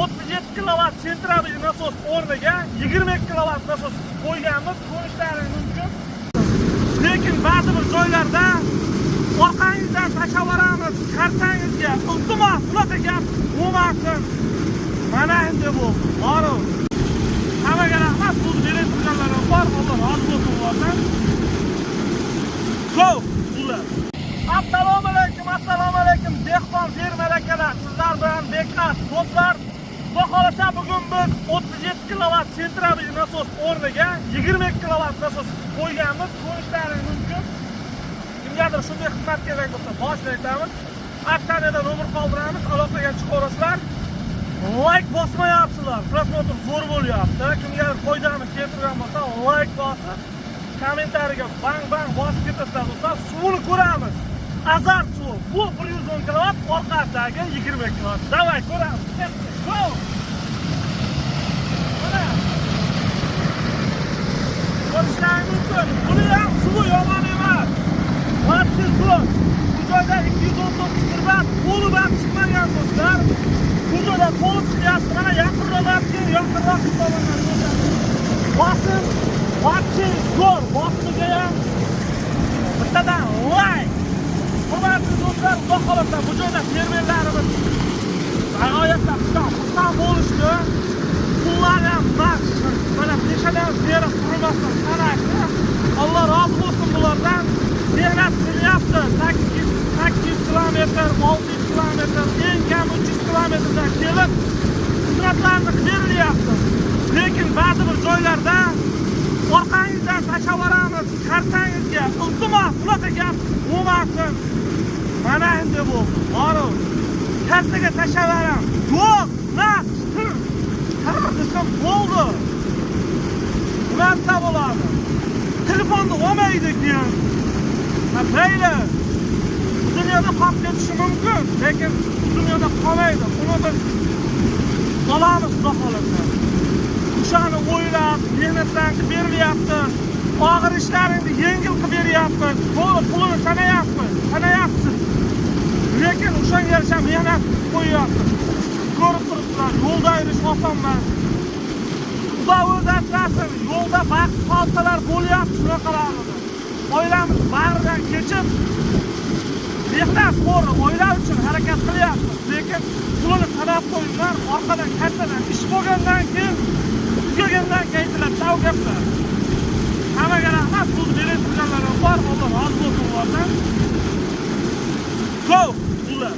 37 kilovat sentralniy nasos o'rniga 22 kilovat nasos qo'yganmiz, ko'rishlaringiz mumkin. Lekin ba'zi bir joylarda orqangizdan tashlavoramiz, kartangizga iltimos unaqa gap bo'lmasin. Mana endi bu. Ma'lum. Hammaga rahmat, bu berib turganlarim bor, Alloh rozi bo'lsin ulardan. Go! Ular. Assalomu alaykum, dehqon fermer akalar. Sizlar bilan Beklar do'stlar. Xudo xolasa bugun biz 37 kilovat sentralniy nasos o'rniga 22 kilovat nasos qo'yganmiz, ko'rishlaringiz mumkin. Kimgadir shunday xizmat kerak bo'lsa, boshida aytamiz. Aksariyada nomer qoldiramiz, aloqaga chiqaverasizlar. Like bosmayapsizlar, prosmotr zo'r bo'lyapti. Kimgadir foydamiz keltirgan bo'lsa, like bosib, kommentariyaga bang bosib ketasizlar do'stlar. Suvni ko'ramiz. Azart suv. Bu 110 kilovat, orqasidagi 20 kilovat. Davay ko'ramiz. Go! Mana. Ko'rishlaringiz mumkin. Buni ham suvi yomon emas. Matchi suv. Bu joyda 219 turbat bo'lib ham chiqmagan do'stlar. Bu joyda bo'lib chiqyapti. Mana yaqinroq tomondan bosim. Matchi zo'r. Bosimiga ham bittadan like. Hurmatli do'stlar, xudo xolasa bu joyda fermerlarimiz g'oyatda xursand bo'lishdi. Pullar ham mana peshadan berib turmasdan sanashdi. Alloh rozi bo'lsin bulardan. Mehnat qilyapti. 800 kilometr, 600 kilometr, eng kam 300 kilometrdan kelib xizmatlarni berilyapti. Lekin ba'zi bir joylarda orqangizdan tashlavoramiz, kartangizga iltimos unaqa gap bo'lmasin. Mana endi bu. Ma'lum. Kartaga tashlaveram. Yo'q, naqd. Qaror desam bo'ldi. Nima bo'ladi? Telefonni olmaydi keyin. Mayli. Dunyoda qolib ketishi mumkin, lekin dunyoda qolmaydi. Uni biz olamiz, xudo xolasa. O'shani o'ylab, mehnatdan qilib berilyapti. Og'ir ishlaringni yengil qilib beryapmiz. To'g'ri, pulini sanayapsiz. Lekin o'shanga yarasha mehnat qo'yyapmiz. Ko'rib turibsizlar, yo'lda yurish oson emas. Xudo o'zi asrasin, yo'lda baxtsiz hodisalar bo'lyapti, shunaqalarni. Oilamiz bag'ridan kechib, mehnat qo'ri oila uchun harakat qilyapmiz. Lekin pulini sanab qo'yinglar, orqadan kattadan ish bo'lgandan keyin, tugagandan keyin aytiladi bu gaplar. Hammaga rahmat, pul berib turganlarim bor, Alloh rozi bo'lsin ulardan. Go! Ular.